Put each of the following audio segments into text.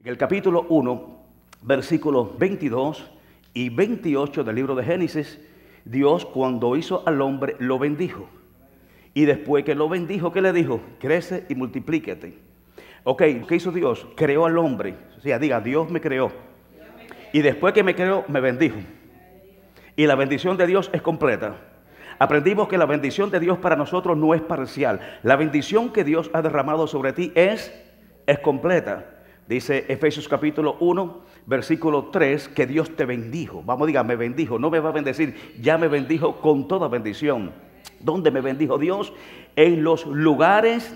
En el capítulo 1, versículos 22 y 28 del libro de Génesis, Dios cuando hizo al hombre lo bendijo. Y después que lo bendijo, ¿qué le dijo? Crece y multiplícate. Ok, ¿qué hizo Dios? Creó al hombre. O sea, diga, Dios me creó. Y después que me creó, me bendijo. Y la bendición de Dios es completa. Aprendimos que la bendición de Dios para nosotros no es parcial. La bendición que Dios ha derramado sobre ti es completa. Dice Efesios capítulo 1, versículo 3, que Dios te bendijo. Vamos, diga, me bendijo. No me va a bendecir, ya me bendijo con toda bendición. ¿Dónde me bendijo Dios? En los lugares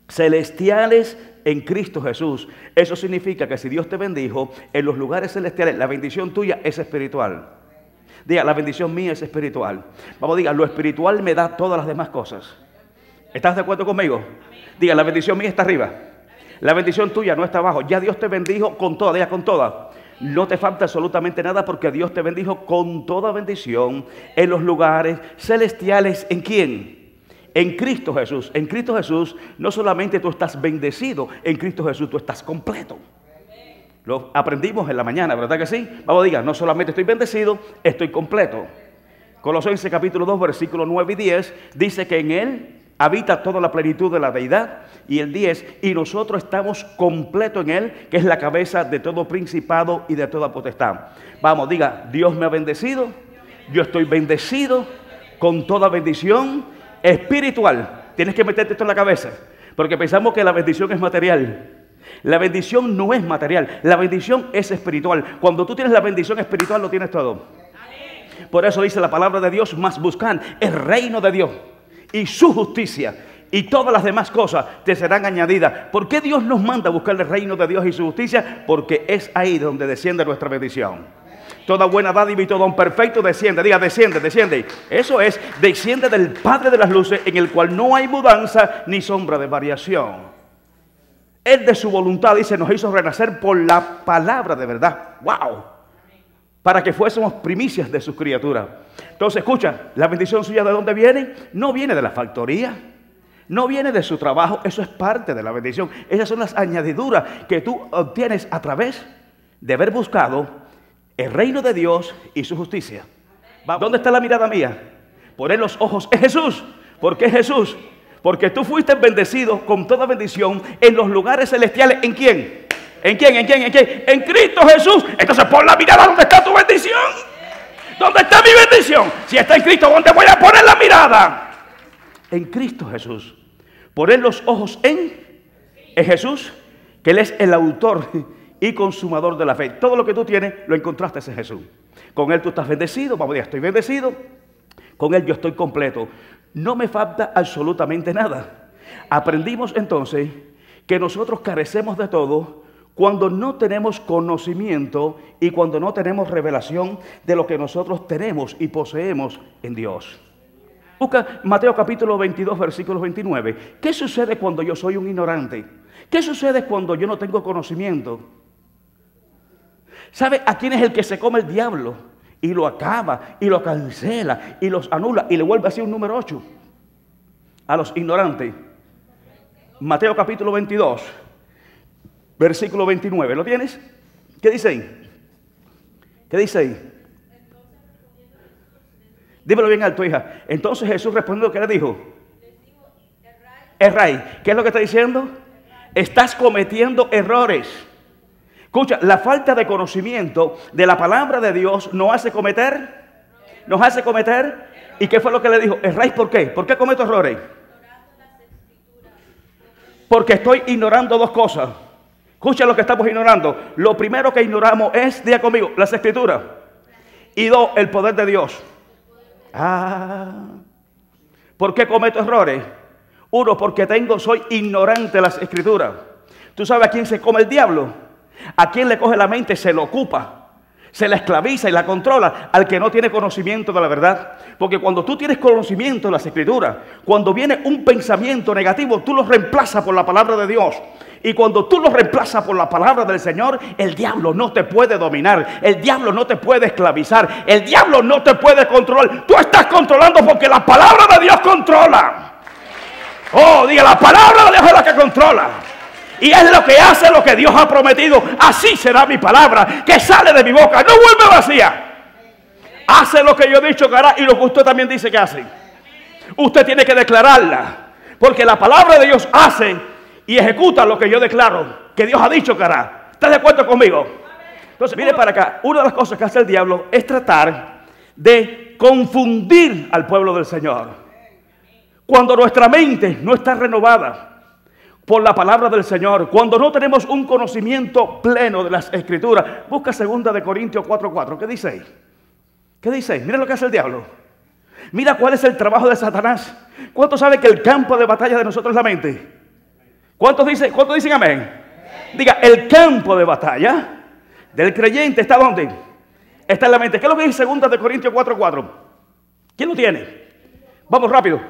celestiales en Cristo Jesús. Eso significa que si Dios te bendijo en los lugares celestiales, la bendición tuya es espiritual. Diga, la bendición mía es espiritual. Vamos, diga, lo espiritual me da todas las demás cosas. ¿Estás de acuerdo conmigo? Diga, la bendición mía está arriba. La bendición tuya no está abajo. Ya Dios te bendijo con toda, diga, con toda. No te falta absolutamente nada porque Dios te bendijo con toda bendición en los lugares celestiales. ¿En quién? En Cristo Jesús. En Cristo Jesús no solamente tú estás bendecido, en Cristo Jesús tú estás completo. Lo aprendimos en la mañana, ¿verdad que sí? Vamos, diga, no solamente estoy bendecido, estoy completo. Colosenses capítulo 2, versículos 9 y 10 dice que en Él habita toda la plenitud de la deidad. Y el 10, y nosotros estamos completos en Él, que es la cabeza de todo principado y de toda potestad. Vamos, diga, Dios me ha bendecido, yo estoy bendecido con toda bendición espiritual. Tienes que meterte esto en la cabeza, porque pensamos que la bendición es material. La bendición no es material, la bendición es espiritual. Cuando tú tienes la bendición espiritual, lo tienes todo. Por eso dice la palabra de Dios, más buscan el reino de Dios y su justicia, y todas las demás cosas te serán añadidas. ¿Por qué Dios nos manda a buscar el reino de Dios y su justicia? Porque es ahí donde desciende nuestra bendición. Toda buena dádiva y todo don perfecto desciende. Diga, desciende, desciende. Eso es, desciende del Padre de las luces, en el cual no hay mudanza ni sombra de variación. Él de su voluntad, dice, nos hizo renacer por la palabra de verdad. ¡Wow! Para que fuésemos primicias de sus criaturas. Entonces, escucha, la bendición suya, ¿de dónde viene? No viene de la factoría, no viene de su trabajo, eso es parte de la bendición. Esas son las añadiduras que tú obtienes a través de haber buscado el reino de Dios y su justicia. ¿Dónde está la mirada mía? Poner los ojos en Jesús. ¿Por qué Jesús? Porque tú fuiste bendecido con toda bendición en los lugares celestiales. ¿En quién? ¿En quién? ¿En quién? ¿En quién? En Cristo Jesús. Entonces pon la mirada donde está tu bendición. ¿Dónde está mi bendición? Si está en Cristo, ¿dónde voy a poner la mirada? En Cristo Jesús. Poner los ojos en Jesús, que Él es el autor y consumador de la fe. Todo lo que tú tienes lo encontraste en Jesús. Con Él tú estás bendecido. Vamos a decir, estoy bendecido. Con Él yo estoy completo. No me falta absolutamente nada. Aprendimos entonces que nosotros carecemos de todo cuando no tenemos conocimiento y cuando no tenemos revelación de lo que nosotros tenemos y poseemos en Dios. Busca Mateo capítulo 22, versículos 29. ¿Qué sucede cuando yo soy un ignorante? ¿Qué sucede cuando yo no tengo conocimiento? ¿Sabe a quién es el que se come el diablo? Y lo acaba, y lo cancela, y los anula, y le vuelve así un número 8. A los ignorantes. Mateo capítulo 22, versículo 29. ¿Lo tienes? ¿Qué dice ahí? ¿Qué dice ahí? Dímelo bien alto, hija. Entonces Jesús respondió, ¿qué le dijo? Erráis. ¿Qué es lo que está diciendo? Estás cometiendo errores. Escucha, la falta de conocimiento de la palabra de Dios nos hace cometer. Nos hace cometer. ¿Y qué fue lo que le dijo? Erráis, ¿por qué? ¿Por qué cometo errores? Porque estoy ignorando dos cosas. Escucha lo que estamos ignorando. Lo primero que ignoramos es, diga conmigo, las escrituras. Y dos, el poder de Dios. ¿Por qué cometo errores? Uno, porque soy ignorante de las escrituras. ¿Tú sabes a quién se come el diablo? ¿A quién le coge la mente? Se lo ocupa, se la esclaviza y la controla. Al que no tiene conocimiento de la verdad. Porque cuando tú tienes conocimiento de las escrituras, cuando viene un pensamiento negativo, tú lo reemplazas por la palabra de Dios. Y cuando tú lo reemplazas por la palabra del Señor, el diablo no te puede dominar, el diablo no te puede esclavizar, el diablo no te puede controlar. Tú estás controlando porque la palabra de Dios controla. Oh, diga, la palabra de Dios es la que controla. Y es lo que hace lo que Dios ha prometido. Así será mi palabra que sale de mi boca. No vuelve vacía. Hace lo que yo he dicho que hará y lo que usted también dice que hace. Usted tiene que declararla. Porque la palabra de Dios hace y ejecuta lo que yo declaro que Dios ha dicho que hará. ¿Está de acuerdo conmigo? Entonces, mire para acá. Una de las cosas que hace el diablo es tratar de confundir al pueblo del Señor. Cuando nuestra mente no está renovada por la palabra del Señor, cuando no tenemos un conocimiento pleno de las Escrituras. Busca 2 Corintios 4:4. ¿Qué dice ahí? ¿Qué dice? Mira lo que hace el diablo. Mira cuál es el trabajo de Satanás. ¿Cuántos saben que el campo de batalla de nosotros es la mente? ¿Cuántos dicen amén? Diga, el campo de batalla del creyente está ¿dónde? Está en la mente. ¿Qué es lo que dice 2 Corintios 4:4? ¿Quién lo tiene? Vamos rápido.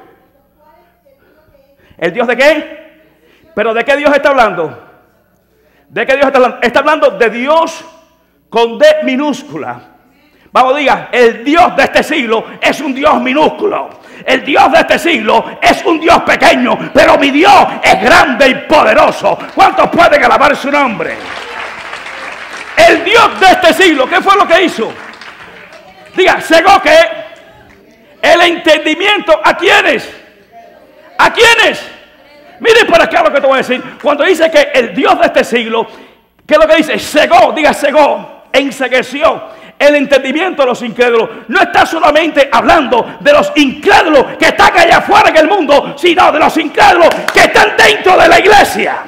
¿El Dios de qué? ¿Pero de qué Dios está hablando? ¿De qué Dios está hablando? Está hablando de Dios con D minúscula. Vamos, diga, el Dios de este siglo es un Dios minúsculo. El Dios de este siglo es un Dios pequeño, pero mi Dios es grande y poderoso. ¿Cuántos pueden alabar su nombre? El Dios de este siglo, ¿qué fue lo que hizo? Diga, cegó que el entendimiento, ¿a quiénes? ¿A quiénes? Miren por acá lo que te voy a decir. Cuando dice que el Dios de este siglo, ¿qué es lo que dice? Cegó, diga cegó, encegueció el entendimiento de los incrédulos. No está solamente hablando de los incrédulos que están allá afuera en el mundo, sino de los incrédulos que están dentro de la iglesia.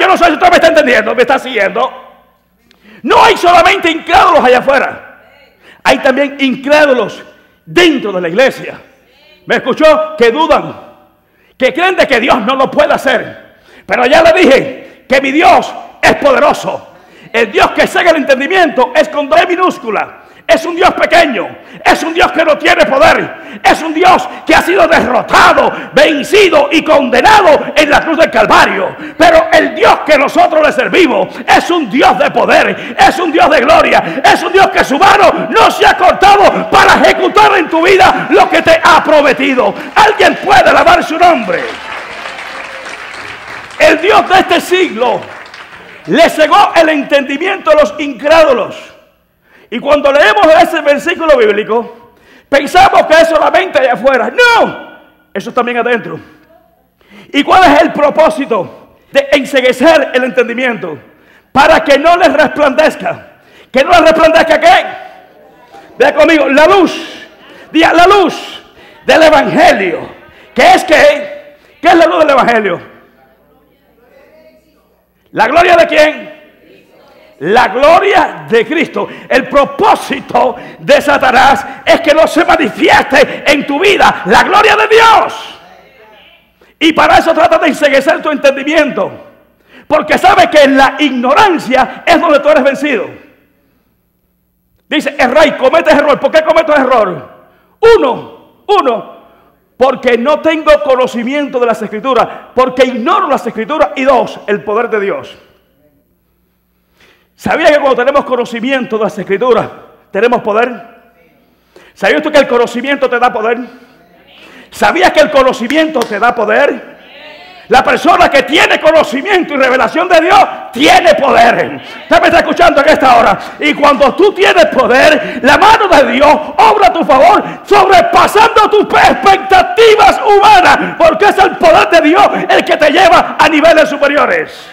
Yo no sé si usted me está entendiendo, me está siguiendo. No hay solamente incrédulos allá afuera, hay también incrédulos dentro de la iglesia. ¿Me escuchó? Que dudan, que creen de que Dios no lo puede hacer. Pero ya le dije que mi Dios es poderoso. El Dios que cega el entendimiento es con D minúscula. Es un Dios pequeño. Es un Dios que no tiene poder. Es un Dios que ha sido derrotado, vencido y condenado en la cruz del Calvario. Pero el Dios que nosotros le servimos es un Dios de poder. Es un Dios de gloria. Es un Dios que su mano no se ha cortado para ejecutar en tu vida lo que te ha prometido. Alguien puede alabar su nombre. El Dios de este siglo le cegó el entendimiento a los incrédulos. Y cuando leemos ese versículo bíblico, pensamos que es solamente allá afuera. No, eso también adentro. ¿Y cuál es el propósito de enceguecer el entendimiento? Para que no les resplandezca. ¿Que no les resplandezca qué? Vea conmigo, la luz. Diga, la luz del evangelio. ¿Qué es qué? ¿Qué es la luz del evangelio? ¿La gloria de quién? La gloria de Cristo. El propósito de Satanás es que no se manifieste en tu vida la gloria de Dios. Y para eso trata de enceguecer tu entendimiento. Porque sabe que en la ignorancia es donde tú eres vencido. Dice, errar, cometes error. ¿Por qué cometo error? Uno. Porque no tengo conocimiento de las Escrituras, porque ignoro las Escrituras. Y 2, el poder de Dios. ¿Sabía que cuando tenemos conocimiento de las Escrituras tenemos poder? ¿Sabía usted que el conocimiento te da poder? ¿Sabías que el conocimiento te da poder? La persona que tiene conocimiento y revelación de Dios tiene poder. Usted me está escuchando en esta hora. Y cuando tú tienes poder, la mano de Dios obra a tu favor, sobrepasando tus expectativas humanas, porque es el poder de Dios el que te lleva a niveles superiores.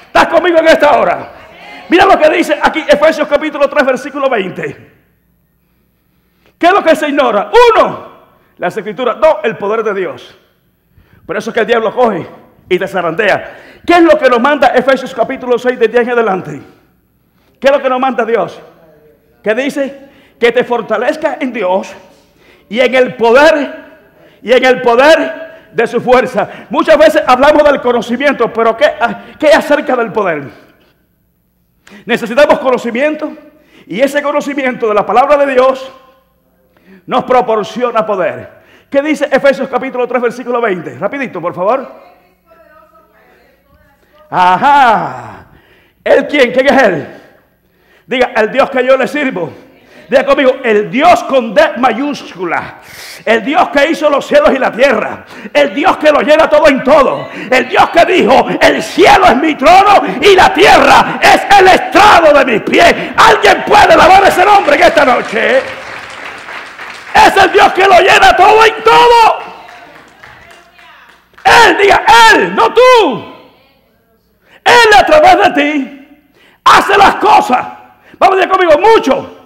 ¿Estás conmigo en esta hora? Mira lo que dice aquí Efesios capítulo 3 versículo 20. ¿Qué es lo que se ignora? 1, las Escrituras. 2, el poder de Dios. Por eso es que el diablo coge y te zarandea. ¿Qué es lo que nos manda Efesios capítulo 6 de 10 en adelante? ¿Qué es lo que nos manda Dios? ¿Qué dice? Que te fortalezca en Dios y en el poder de su fuerza. Muchas veces hablamos del conocimiento, pero ¿qué acerca del poder? Necesitamos conocimiento, y ese conocimiento de la palabra de Dios nos proporciona poder. ¿Qué dice Efesios capítulo 3 versículo 20? Rapidito, por favor. Ajá. ¿El quién? ¿Quién es él? Diga, el Dios que yo le sirvo Diga conmigo, el Dios con D mayúscula, el Dios que hizo los cielos y la tierra, el Dios que lo llena todo en todo, el Dios que dijo, el cielo es mi trono y la tierra es el estrado de mis pies. ¿Alguien puede alabar ese nombre en esta noche? Es el Dios que lo llena todo en todo. Él, diga Él, no tú. Él a través de ti hace las cosas. Vamos a decir conmigo, mucho.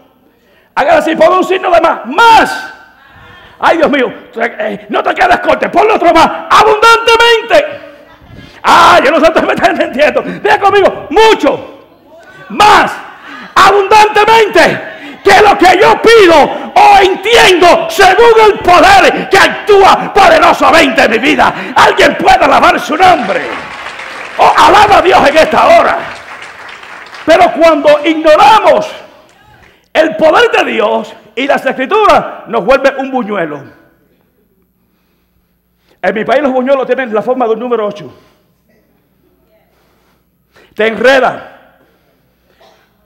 Hágalo así, pon un signo de más. Más. Ay, Dios mío, no te quedes corto, ponle otro más. Abundantemente. Ah, yo no sé si me están entendiendo. Diga conmigo, mucho. Más. Abundantemente. Que lo que yo pido o entiendo según el poder que actúa poderosamente en mi vida. Alguien puede alabar su nombre. Oh, alaba a Dios en esta hora. Pero cuando ignoramos el poder de Dios y las escrituras, nos vuelve un buñuelo. En mi país los buñuelos tienen la forma de un número 8. Te enreda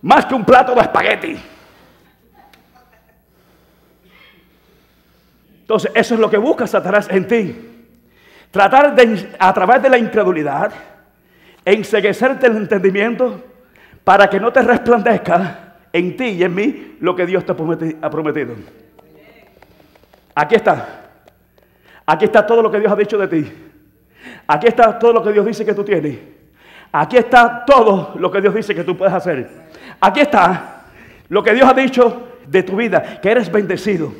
más que un plato de espagueti. Entonces, eso es lo que busca Satanás en ti. Tratar de, a través de la incredulidad, enceguecerte el entendimiento para que no te resplandezca en ti y en mí lo que Dios te ha prometido. Aquí está. Aquí está todo lo que Dios ha dicho de ti. Aquí está todo lo que Dios dice que tú tienes. Aquí está todo lo que Dios dice que tú puedes hacer. Aquí está lo que Dios ha dicho de tu vida, que eres bendecido,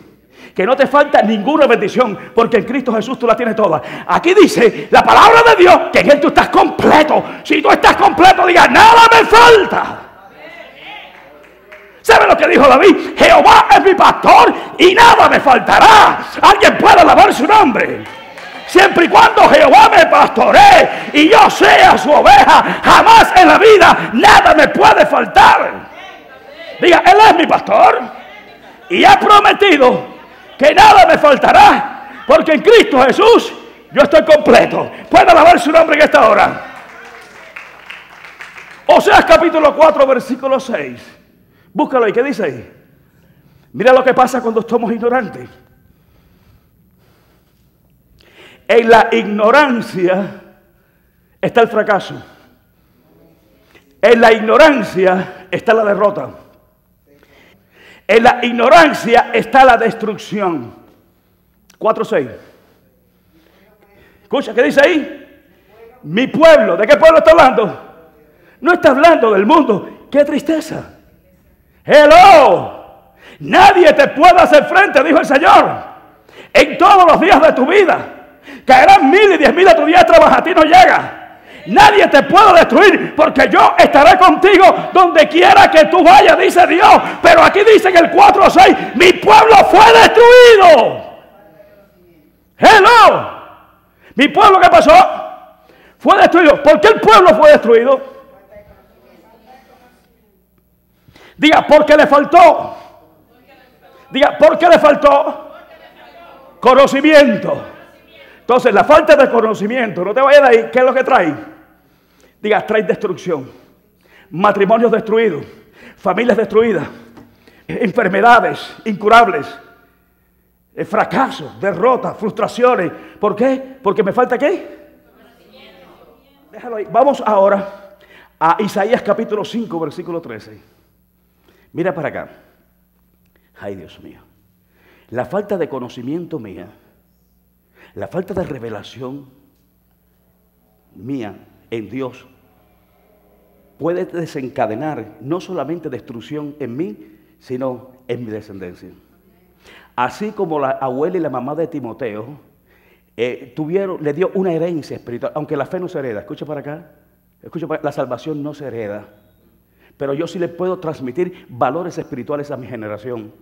que no te falta ninguna bendición, porque en Cristo Jesús tú la tienes toda. Aquí dice la palabra de Dios que en Él tú estás completo. Si tú estás completo, diga, nada me falta. ¿Sabe lo que dijo David? Jehová es mi pastor y nada me faltará. Alguien puede alabar su nombre. Siempre y cuando Jehová me pastoree y yo sea su oveja, jamás en la vida nada me puede faltar. Diga, Él es mi pastor y ha prometido que nada me faltará, porque en Cristo Jesús yo estoy completo. Puede alabar su nombre en esta hora. Oseas capítulo 4, versículo 6. Búscalo ahí, ¿qué dice ahí? Mira lo que pasa cuando somos ignorantes. En la ignorancia está el fracaso. En la ignorancia está la derrota. En la ignorancia está la destrucción. 4:6. Escucha, ¿qué dice ahí? Mi pueblo. ¿De qué pueblo está hablando? No está hablando del mundo. ¡Qué tristeza! ¡Hello! Nadie te puede hacer frente, dijo el Señor, en todos los días de tu vida. Caerán 1000 y 10,000 a tu diestra, mas a ti no llega. Nadie te puede destruir, porque yo estaré contigo donde quiera que tú vayas, dice Dios. Pero aquí dice en el 4:6, mi pueblo fue destruido. ¡Hello! ¿Mi pueblo qué pasó? Fue destruido. ¿Por qué el pueblo fue destruido? Diga, porque le faltó. Diga, porque le faltó conocimiento. Entonces, la falta de conocimiento, no te vayas de ahí, ¿qué es lo que trae? Diga, trae destrucción, matrimonios destruidos, familias destruidas, enfermedades incurables, fracasos, derrotas, frustraciones. ¿Por qué? Porque me falta ¿qué? Déjalo ahí. Vamos ahora a Isaías capítulo 5, versículo 13. Mira para acá. Ay, Dios mío. La falta de conocimiento mía, la falta de revelación mía en Dios puede desencadenar no solamente destrucción en mí, sino en mi descendencia. Así como la abuela y la mamá de Timoteo le dio una herencia espiritual, aunque la fe no se hereda. Escucha para acá. Escucha para acá. La salvación no se hereda. Pero yo sí le puedo transmitir valores espirituales a mi generación.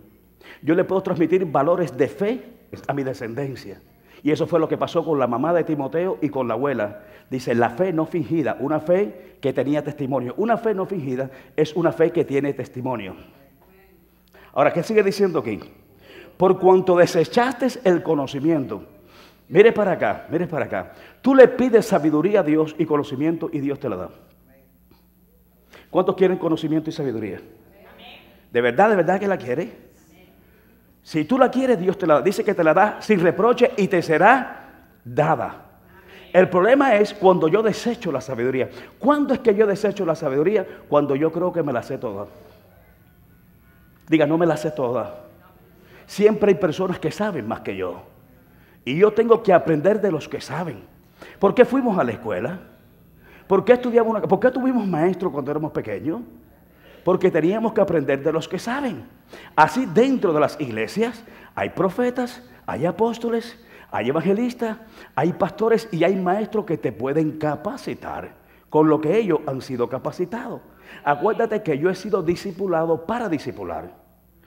Yo le puedo transmitir valores de fe a mi descendencia. Y eso fue lo que pasó con la mamá de Timoteo y con la abuela. Dice, la fe no fingida, una fe que tenía testimonio. Una fe no fingida es una fe que tiene testimonio. Ahora, ¿qué sigue diciendo aquí? Por cuanto desechaste el conocimiento. Mire para acá, mire para acá. Tú le pides sabiduría a Dios y conocimiento y Dios te la da. ¿Cuántos quieren conocimiento y sabiduría? de verdad que la quiere? Si tú la quieres, Dios te la da. Dice que te la da sin reproche y te será dada. El problema es cuando yo desecho la sabiduría. ¿Cuándo es que yo desecho la sabiduría? Cuando yo creo que me la sé toda. Diga, no me la sé toda. Siempre hay personas que saben más que yo. Y yo tengo que aprender de los que saben. ¿Por qué fuimos a la escuela? ¿Por qué tuvimos maestros cuando éramos pequeños? Porque teníamos que aprender de los que saben. Así dentro de las iglesias hay profetas, hay apóstoles, hay evangelistas, hay pastores y hay maestros que te pueden capacitar con lo que ellos han sido capacitados. Acuérdate que yo he sido discipulado para discipular.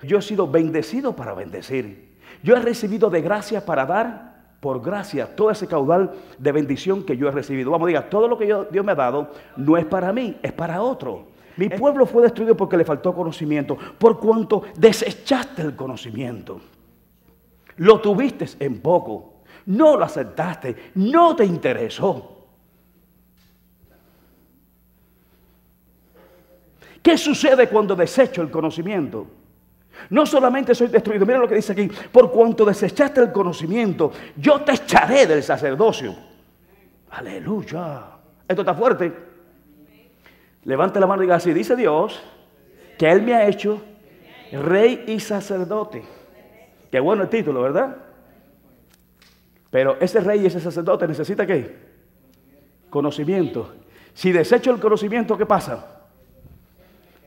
Yo he sido bendecido para bendecir. Yo he recibido de gracia para dar por gracia todo ese caudal de bendición que yo he recibido. Vamos, diga, todo lo que Dios me ha dado no es para mí, es para otro. Mi pueblo fue destruido porque le faltó conocimiento, por cuanto desechaste el conocimiento. Lo tuviste en poco, no lo aceptaste, no te interesó. ¿Qué sucede cuando desecho el conocimiento? No solamente soy destruido, mira lo que dice aquí, por cuanto desechaste el conocimiento, yo te echaré del sacerdocio. Aleluya. Esto está fuerte. Levante la mano y diga así, dice Dios que Él me ha hecho rey y sacerdote. Qué bueno el título, ¿verdad? Pero ese rey y ese sacerdote necesita ¿qué? Conocimiento. Si desecho el conocimiento, ¿qué pasa?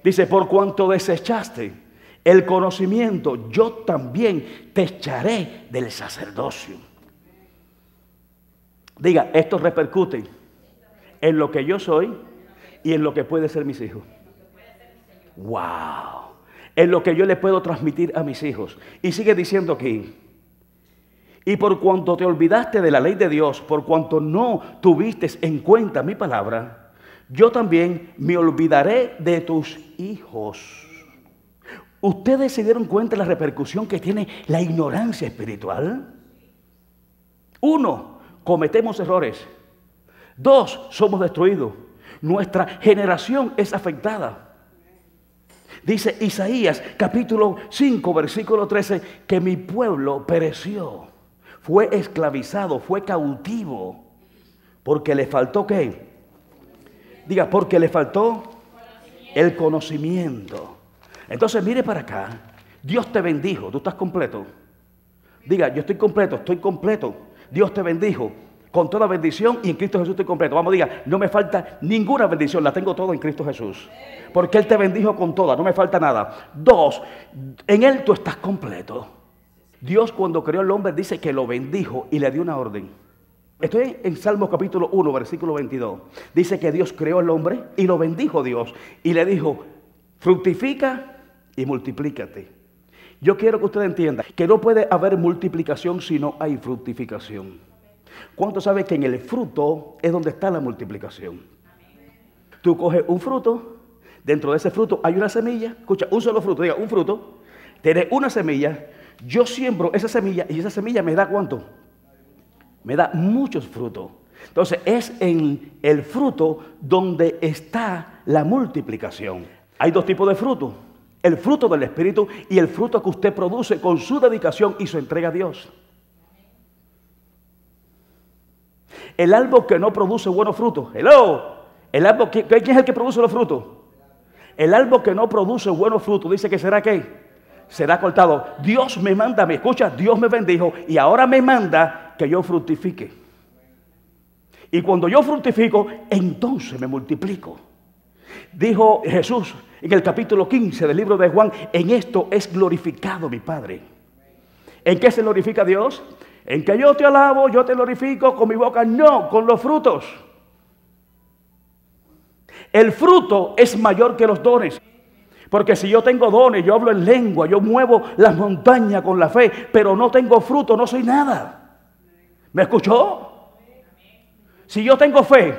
Dice, por cuanto desechaste el conocimiento, yo también te echaré del sacerdocio. Diga, esto repercute en lo que yo soy y en lo que puede ser mis hijos. ¡Wow! En lo que yo le puedo transmitir a mis hijos. Y sigue diciendo aquí, y por cuanto te olvidaste de la ley de Dios, por cuanto no tuviste en cuenta mi palabra, yo también me olvidaré de tus hijos. ¿Ustedes se dieron cuenta de la repercusión que tiene la ignorancia espiritual? 1, cometemos errores. 2, somos destruidos. Nuestra generación es afectada. Dice Isaías capítulo 5 versículo 13 que mi pueblo pereció, fue esclavizado, fue cautivo, porque le faltó ¿qué? Diga, porque le faltó el conocimiento. Entonces mire para acá, Dios te bendijo, tú estás completo. Diga, yo estoy completo, Dios te bendijo con toda bendición y en Cristo Jesús estoy completo. Vamos, diga, no me falta ninguna bendición, la tengo toda en Cristo Jesús. Porque Él te bendijo con toda, no me falta nada. 2, en Él tú estás completo. Dios cuando creó al hombre dice que lo bendijo y le dio una orden. Estoy en Salmos capítulo 1, versículo 22. Dice que Dios creó al hombre y lo bendijo Dios. Y le dijo, fructifica y multiplícate. Yo quiero que usted entienda que no puede haber multiplicación si no hay fructificación. ¿Cuántos saben que en el fruto es donde está la multiplicación? Tú coges un fruto, dentro de ese fruto hay una semilla. Escucha, un solo fruto, diga, un fruto. Tienes una semilla, yo siembro esa semilla y esa semilla me da ¿cuánto? Me da muchos frutos. Entonces es en el fruto donde está la multiplicación. Hay 2 tipos de frutos. El fruto del Espíritu y el fruto que usted produce con su dedicación y su entrega a Dios. El árbol que no produce buenos frutos. Hello. El árbol ¿quién es el que produce los frutos? El árbol que no produce buenos frutos dice que será ¿qué? Será cortado. Dios me manda, me escucha, Dios me bendijo y ahora me manda que yo fructifique. Y cuando yo fructifico, entonces me multiplico. Dijo Jesús en el capítulo 15 del libro de Juan, en esto es glorificado mi Padre. ¿En qué se glorifica Dios? En que yo te alabo, yo te glorifico con mi boca, no, con los frutos. El fruto es mayor que los dones. Porque si yo tengo dones, yo hablo en lengua, yo muevo las montañas con la fe, pero no tengo fruto, no soy nada. ¿Me escuchó? Si yo tengo fe,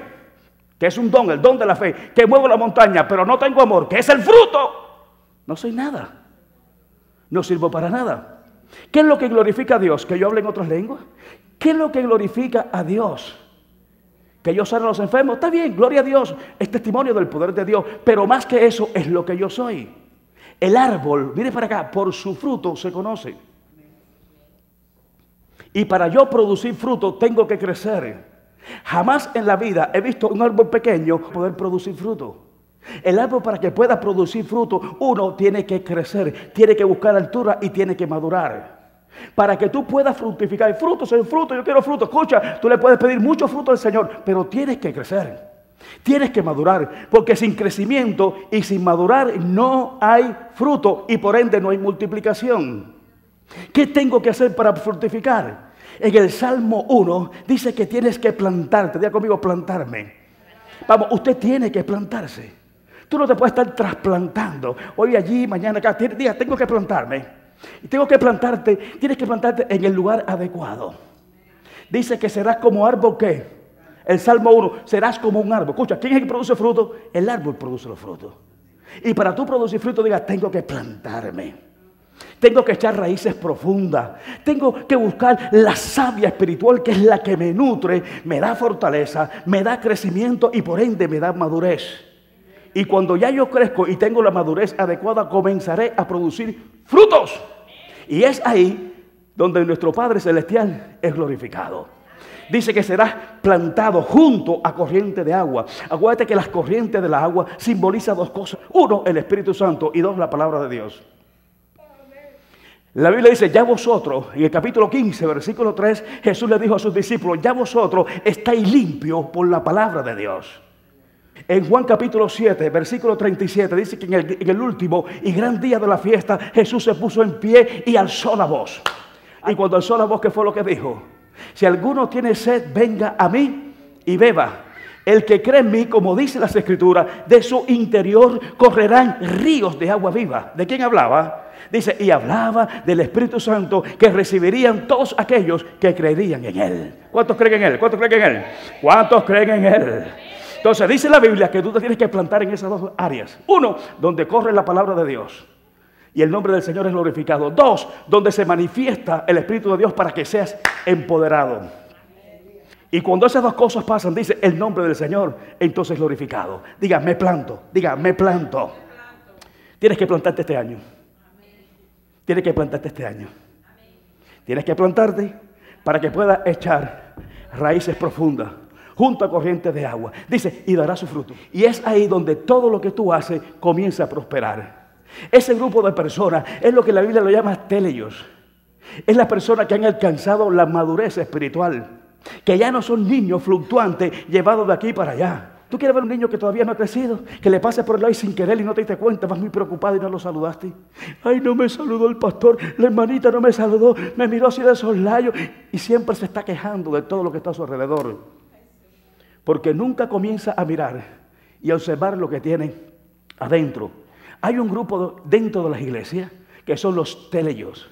que es un don, el don de la fe, que muevo la montaña, pero no tengo amor, que es el fruto, no soy nada. No sirvo para nada. ¿Qué es lo que glorifica a Dios? ¿Que yo hable en otras lenguas? ¿Qué es lo que glorifica a Dios? ¿Que yo sane a los enfermos? Está bien, gloria a Dios, es testimonio del poder de Dios, pero más que eso es lo que yo soy. El árbol, mire para acá, por su fruto se conoce. Y para yo producir fruto tengo que crecer. Jamás en la vida he visto un árbol pequeño poder producir fruto. El árbol, para que pueda producir fruto, uno tiene que crecer, tiene que buscar altura y tiene que madurar. Para que tú puedas fructificar. Frutos en fruto, yo quiero fruto. Escucha, tú le puedes pedir mucho fruto al Señor, pero tienes que crecer. Tienes que madurar, porque sin crecimiento y sin madurar no hay fruto y por ende no hay multiplicación. ¿Qué tengo que hacer para fructificar? En el Salmo 1 dice que tienes que plantarte. Diga conmigo, plantarme. Vamos, usted tiene que plantarse. Tú no te puedes estar trasplantando. Hoy allí, mañana acá. Diga, tengo que plantarme. Y tengo que plantarte. Tienes que plantarte en el lugar adecuado. Dice que serás como árbol, ¿qué? El Salmo 1, serás como un árbol. Escucha, ¿quién es el que produce fruto? El árbol produce los frutos. Y para tú producir fruto, diga, tengo que plantarme. Tengo que echar raíces profundas. Tengo que buscar la savia espiritual, que es la que me nutre, me da fortaleza, me da crecimiento y por ende me da madurez. Y cuando ya yo crezco y tengo la madurez adecuada, comenzaré a producir frutos. Y es ahí donde nuestro Padre Celestial es glorificado. Dice que serás plantado junto a corriente de agua. Acuérdate que las corrientes de la agua simbolizan dos cosas. Uno, el Espíritu Santo, y dos, la palabra de Dios. La Biblia dice, ya vosotros, en el capítulo 15, versículo 3, Jesús le dijo a sus discípulos, ya vosotros estáis limpios por la palabra de Dios. En Juan capítulo 7, versículo 37, dice que en el último y gran día de la fiesta, Jesús se puso en pie y alzó la voz. Y cuando alzó la voz, ¿qué fue lo que dijo? Si alguno tiene sed, venga a mí y beba. El que cree en mí, como dice las Escrituras, de su interior correrán ríos de agua viva. ¿De quién hablaba? Dice, y hablaba del Espíritu Santo que recibirían todos aquellos que creerían en Él. ¿Cuántos creen en Él? ¿Cuántos creen en Él? ¿Cuántos creen en Él? Entonces dice la Biblia que tú te tienes que plantar en esas dos áreas. Uno, donde corre la palabra de Dios y el nombre del Señor es glorificado. Dos, donde se manifiesta el Espíritu de Dios para que seas empoderado. Y cuando esas dos cosas pasan, dice el nombre del Señor, entonces glorificado. Diga, me planto. Diga, me planto. Tienes que plantarte este año. Tienes que plantarte este año. Tienes que plantarte para que puedas echar raíces profundas junto a corrientes de agua. Dice, y dará su fruto. Y es ahí donde todo lo que tú haces comienza a prosperar. Ese grupo de personas es lo que la Biblia lo llama teleios. Es las personas que han alcanzado la madurez espiritual, que ya no son niños fluctuantes llevados de aquí para allá. ¿Tú quieres ver un niño que todavía no ha crecido? Que le pase por el lado y sin querer y no te diste cuenta, vas muy preocupado y no lo saludaste. Ay, no me saludó el pastor, la hermanita no me saludó, me miró así de soslayo y siempre se está quejando de todo lo que está a su alrededor. Porque nunca comienza a mirar y a observar lo que tiene adentro. Hay un grupo dentro de las iglesias que son los teleios.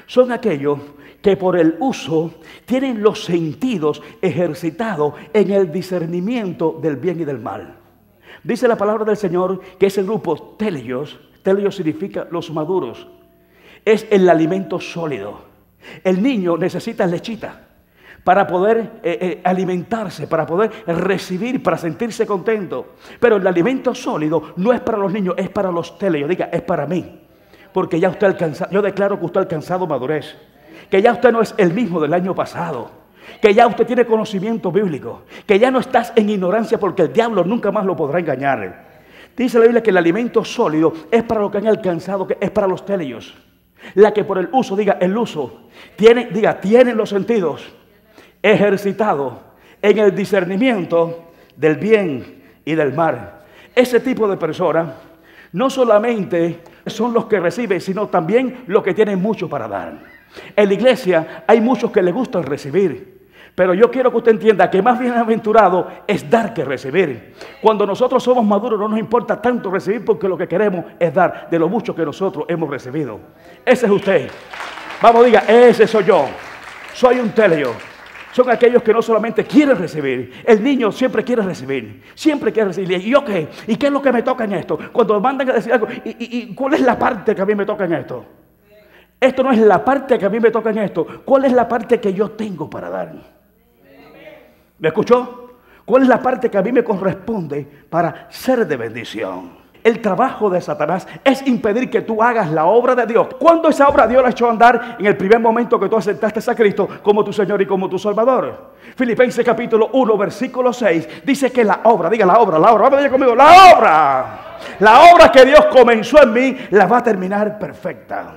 Son aquellos que por el uso tienen los sentidos ejercitados en el discernimiento del bien y del mal. Dice la palabra del Señor que ese grupo teleios significa los maduros, es el alimento sólido. El niño necesita lechita para poder alimentarse, para poder recibir, para sentirse contento. Pero el alimento sólido no es para los niños, es para los teleios. Diga, es para mí. Porque ya usted alcanza, yo declaro que usted ha alcanzado madurez, que ya usted no es el mismo del año pasado, que ya usted tiene conocimiento bíblico, que ya no estás en ignorancia porque el diablo nunca más lo podrá engañar. Dice la Biblia que el alimento sólido es para lo que han alcanzado, que es para los teleios. La que por el uso, diga el uso, tienen los sentidos ejercitados en el discernimiento del bien y del mal. Ese tipo de personas no solamente son los que reciben, sino también los que tienen mucho para dar. En la iglesia hay muchos que les gusta recibir, pero yo quiero que usted entienda que más bienaventurado es dar que recibir. Cuando nosotros somos maduros no nos importa tanto recibir porque lo que queremos es dar de lo mucho que nosotros hemos recibido. Ese es usted. Vamos, diga, ese soy yo. Soy un teleio. Son aquellos que no solamente quieren recibir. El niño siempre quiere recibir. Siempre quiere recibir. ¿Y yo qué? ¿Y qué es lo que me toca en esto? Cuando me mandan a decir algo, ¿y cuál es la parte que a mí me toca en esto? Esto no es la parte que a mí me toca en esto. ¿Cuál es la parte que yo tengo para dar? ¿Me escuchó? ¿Cuál es la parte que a mí me corresponde para ser de bendición? el trabajo de Satanás es impedir que tú hagas la obra de Dios. ¿Cuándo esa obra Dios la echó a andar? En el primer momento que tú aceptaste a Cristo como tu Señor y como tu Salvador. Filipenses capítulo 1, versículo 6, dice que la obra, diga la obra, vaya conmigo, la obra que Dios comenzó en mí, la va a terminar perfecta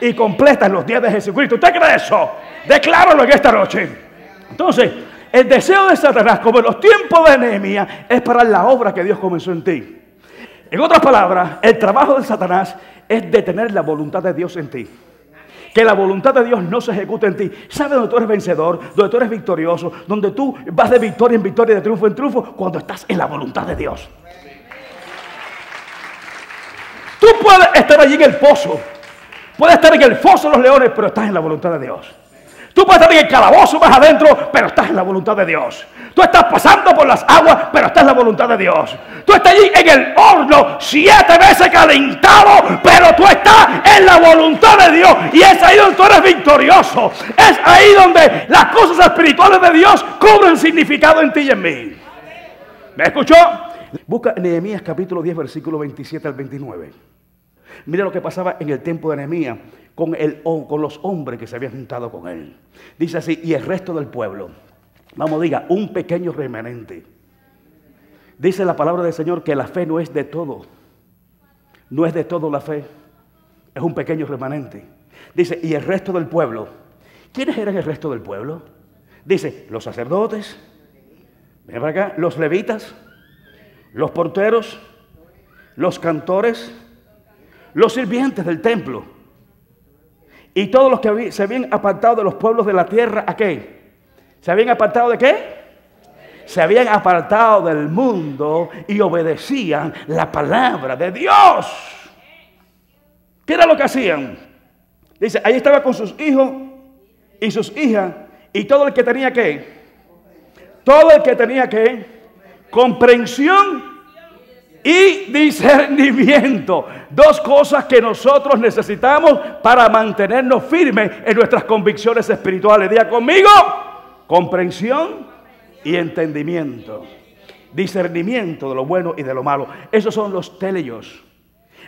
y completa en los días de Jesucristo. ¿Usted cree eso? Decláralo en esta noche. Entonces, el deseo de Satanás, como en los tiempos de Nehemías, es parar la obra que Dios comenzó en ti. En otras palabras, el trabajo de Satanás es detener la voluntad de Dios en ti. Que la voluntad de Dios no se ejecute en ti. ¿Sabes dónde tú eres vencedor? Donde tú eres victorioso. Donde tú vas de victoria en victoria, de triunfo en triunfo, cuando estás en la voluntad de Dios. Tú puedes estar allí en el pozo. Puedes estar en el foso de los leones, pero estás en la voluntad de Dios. Tú puedes estar en el calabozo más adentro, pero estás en la voluntad de Dios. Tú estás pasando por las aguas, pero estás en la voluntad de Dios. Tú estás allí en el horno 7 veces calentado, pero tú estás en la voluntad de Dios. Y es ahí donde tú eres victorioso. Es ahí donde las cosas espirituales de Dios cobran significado en ti y en mí. ¿Me escuchó? Busca Nehemías capítulo 10, versículo 27 al 29. Mira lo que pasaba en el tiempo de Nehemías con los hombres que se habían juntado con él. Dice así: y el resto del pueblo, vamos, diga, un pequeño remanente. Dice la palabra del Señor que la fe no es de todo. No es de todo la fe. Es un pequeño remanente. Dice, y el resto del pueblo. ¿Quiénes eran el resto del pueblo? Dice, los sacerdotes, ven para acá, los levitas, los porteros, los cantores, los sirvientes del templo y todos los que se habían apartado de los pueblos de la tierra. ¿A qué? ¿Se habían apartado de qué? Se habían apartado del mundo y obedecían la palabra de Dios. ¿Qué era lo que hacían? Dice, ahí estaba con sus hijos y sus hijas y todo el que tenía que, comprensión y discernimiento. Dos cosas que nosotros necesitamos para mantenernos firmes en nuestras convicciones espirituales. Diga conmigo: comprensión y entendimiento. Discernimiento de lo bueno y de lo malo. Esos son los teleios.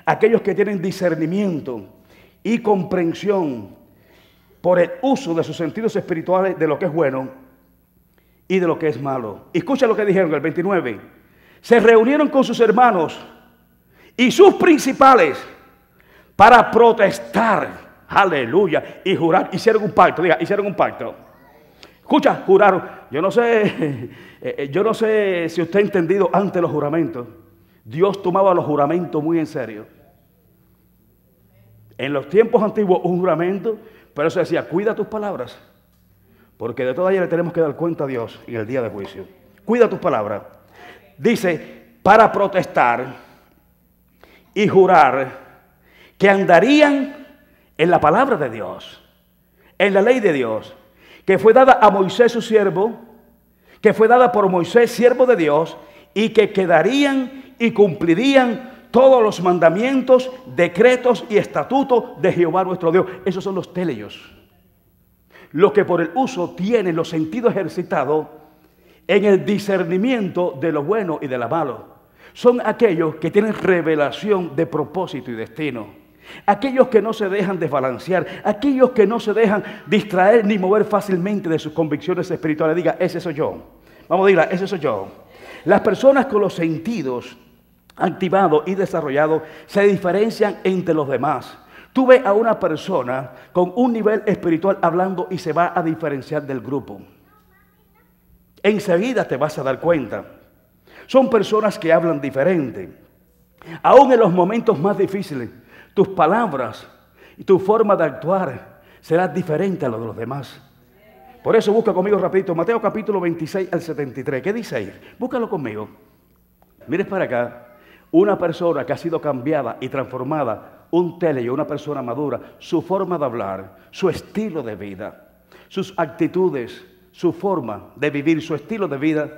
Aquellos que tienen discernimiento y comprensión por el uso de sus sentidos espirituales de lo que es bueno y de lo que es malo. Escucha lo que dijeron el 29. Se reunieron con sus hermanos y sus principales para protestar, aleluya, y jurar. Hicieron un pacto, diga, hicieron un pacto. Escucha, juraron. Yo no sé si usted ha entendido antes los juramentos. Dios tomaba los juramentos muy en serio. En los tiempos antiguos un juramento, pero eso decía, cuida tus palabras, porque de todas ellas le tenemos que dar cuenta a Dios en el día de juicio. Cuida tus palabras. Dice, para protestar y jurar que andarían en la palabra de Dios, en la ley de Dios, que fue dada a Moisés su siervo, que fue dada por Moisés, siervo de Dios, y que quedarían y cumplirían todos los mandamientos, decretos y estatutos de Jehová nuestro Dios. Esos son los teleios, los que por el uso tienen los sentidos ejercitados en el discernimiento de lo bueno y de lo malo. Son aquellos que tienen revelación de propósito y destino. Aquellos que no se dejan desbalancear. Aquellos que no se dejan distraer ni mover fácilmente de sus convicciones espirituales. Diga, ese soy yo. Vamos a decirla, ese soy yo. Las personas con los sentidos activados y desarrollados se diferencian entre los demás. Tú ves a una persona con un nivel espiritual hablando y se va a diferenciar del grupo. Enseguida te vas a dar cuenta. Son personas que hablan diferente. Aún en los momentos más difíciles, tus palabras y tu forma de actuar será diferente a lo de los demás. Por eso busca conmigo rapidito Mateo capítulo 26 al 73. ¿Qué dice ahí? Búscalo conmigo. Mires para acá. Una persona que ha sido cambiada y transformada, un teleyo, una persona madura, su forma de hablar, su estilo de vida, sus actitudes, su forma de vivir, su estilo de vida,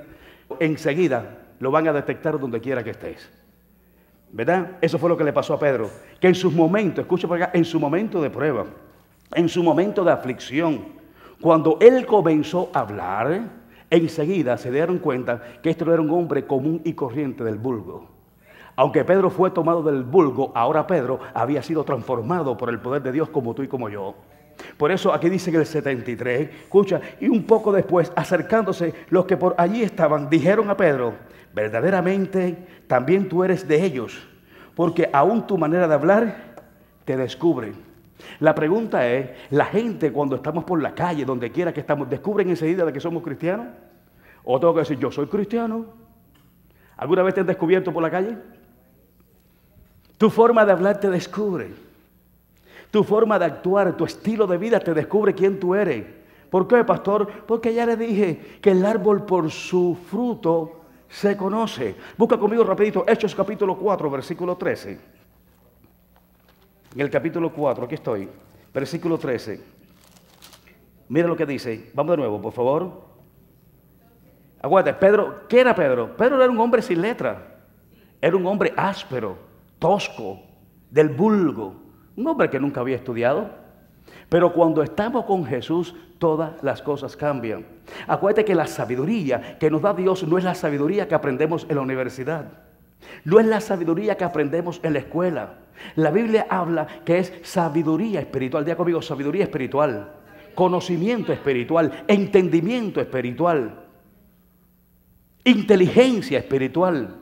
enseguida lo van a detectar donde quiera que estés. ¿Verdad? Eso fue lo que le pasó a Pedro, que en sus momentos, escucha por acá, en su momento de prueba, en su momento de aflicción, cuando él comenzó a hablar, enseguida se dieron cuenta que esto no era un hombre común y corriente del vulgo. Aunque Pedro fue tomado del vulgo, ahora Pedro había sido transformado por el poder de Dios como tú y como yo. Por eso aquí dice en el 73, escucha, y un poco después, acercándose, los que por allí estaban, dijeron a Pedro, verdaderamente también tú eres de ellos, porque aún tu manera de hablar te descubre. La pregunta es, ¿la gente cuando estamos por la calle, donde quiera que estamos, descubren enseguida de que somos cristianos? ¿O tengo que decir, yo soy cristiano? ¿Alguna vez te han descubierto por la calle? Tu forma de hablar te descubre. Tu forma de actuar, tu estilo de vida te descubre quién tú eres. ¿Por qué, pastor? Porque ya le dije que el árbol por su fruto se conoce. Busca conmigo rapidito Hechos capítulo 4, versículo 13. En el capítulo 4, aquí estoy, versículo 13. Mira lo que dice. Vamos de nuevo, por favor. Aguanta, Pedro, ¿qué era Pedro? Pedro era un hombre sin letra. Era un hombre áspero, tosco, del vulgo, un hombre que nunca había estudiado. Pero cuando estamos con Jesús, todas las cosas cambian. Acuérdate que la sabiduría que nos da Dios no es la sabiduría que aprendemos en la universidad. No es la sabiduría que aprendemos en la escuela. La Biblia habla que es sabiduría espiritual. Diga conmigo, sabiduría espiritual, conocimiento espiritual, entendimiento espiritual, inteligencia espiritual.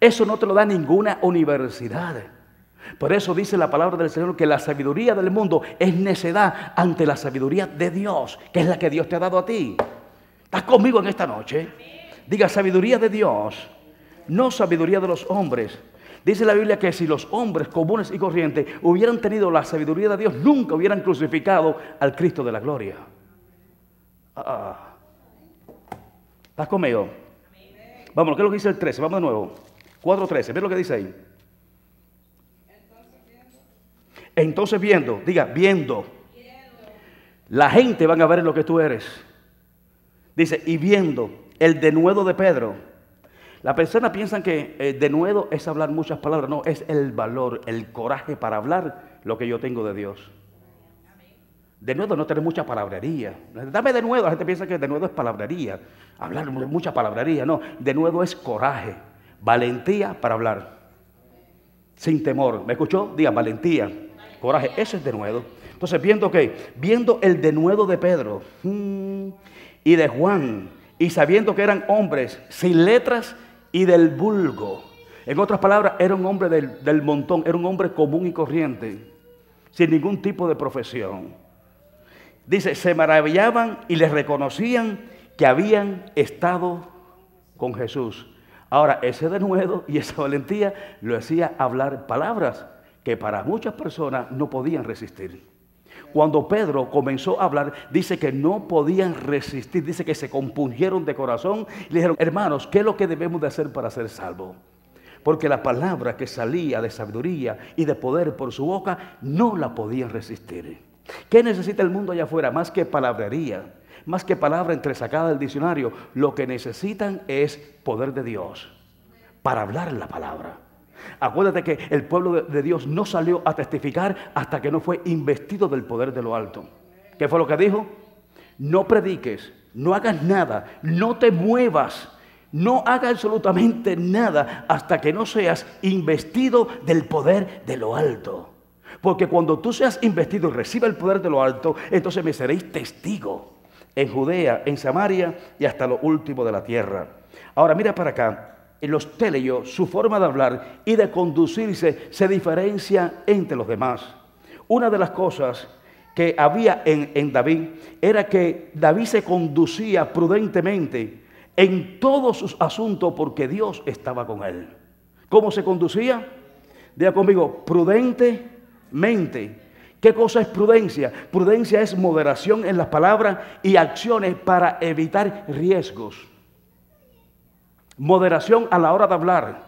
Eso no te lo da ninguna universidad. Por eso dice la palabra del Señor que la sabiduría del mundo es necedad ante la sabiduría de Dios, que es la que Dios te ha dado a ti. ¿Estás conmigo en esta noche? Diga, sabiduría de Dios, no sabiduría de los hombres. Dice la Biblia que si los hombres comunes y corrientes hubieran tenido la sabiduría de Dios, nunca hubieran crucificado al Cristo de la gloria. ¿Estás conmigo? Vamos, ¿qué es lo que dice el 13? Vamos de nuevo. 4:13, ve lo que dice ahí. Entonces viendo, diga, viendo. La gente van a ver lo que tú eres. Dice, y viendo el denuedo de Pedro. La persona piensa que denuedo es hablar muchas palabras. No, es el valor, el coraje para hablar lo que yo tengo de Dios. Denuedo no tener mucha palabrería. Dame denuedo. La gente piensa que denuedo es palabrería. Hablar mucha palabrería. No, denuedo es coraje, valentía para hablar. Sin temor. ¿Me escuchó? Diga, valentía, coraje. Eso es denuedo. Entonces, ¿viendo qué? Viendo el denuedo de Pedro y de Juan, y sabiendo que eran hombres sin letras y del vulgo. En otras palabras, era un hombre del montón, era un hombre común y corriente, sin ningún tipo de profesión. Dice, se maravillaban y les reconocían que habían estado con Jesús. Ahora, ese denuedo y esa valentía lo hacía hablar palabras que para muchas personas no podían resistir. Cuando Pedro comenzó a hablar, dice que no podían resistir, dice que se compungieron de corazón y le dijeron, hermanos, ¿qué es lo que debemos de hacer para ser salvos? Porque la palabra que salía de sabiduría y de poder por su boca no la podían resistir. ¿Qué necesita el mundo allá afuera? Más que palabrería, más que palabra entresacada del diccionario. Lo que necesitan es poder de Dios para hablar la palabra. Acuérdate que el pueblo de Dios no salió a testificar hasta que no fue investido del poder de lo alto. ¿Qué fue lo que dijo? No prediques, no hagas nada, no te muevas, no hagas absolutamente nada hasta que no seas investido del poder de lo alto. Porque cuando tú seas investido y reciba el poder de lo alto, entonces me seréis testigo en Judea, en Samaria y hasta lo último de la tierra. Ahora mira para acá. En los teleios, su forma de hablar y de conducirse se diferencia entre los demás. Una de las cosas que había en David era que David se conducía prudentemente en todos sus asuntos porque Dios estaba con él. ¿Cómo se conducía? Diga conmigo, prudentemente. ¿Qué cosa es prudencia? Prudencia es moderación en las palabras y acciones para evitar riesgos. Moderación a la hora de hablar,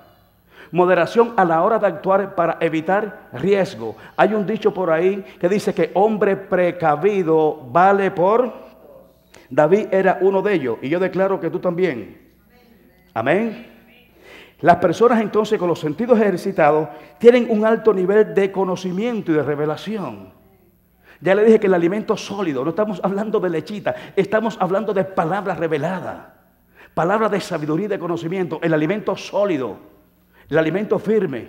moderación a la hora de actuar para evitar riesgo. Hay un dicho por ahí que dice que hombre precavido vale por... David era uno de ellos y yo declaro que tú también. Amén. Las personas entonces con los sentidos ejercitados tienen un alto nivel de conocimiento y de revelación. Ya le dije que el alimento sólido, no estamos hablando de lechita, estamos hablando de palabras reveladas. Palabra de sabiduría y de conocimiento, el alimento sólido. El alimento firme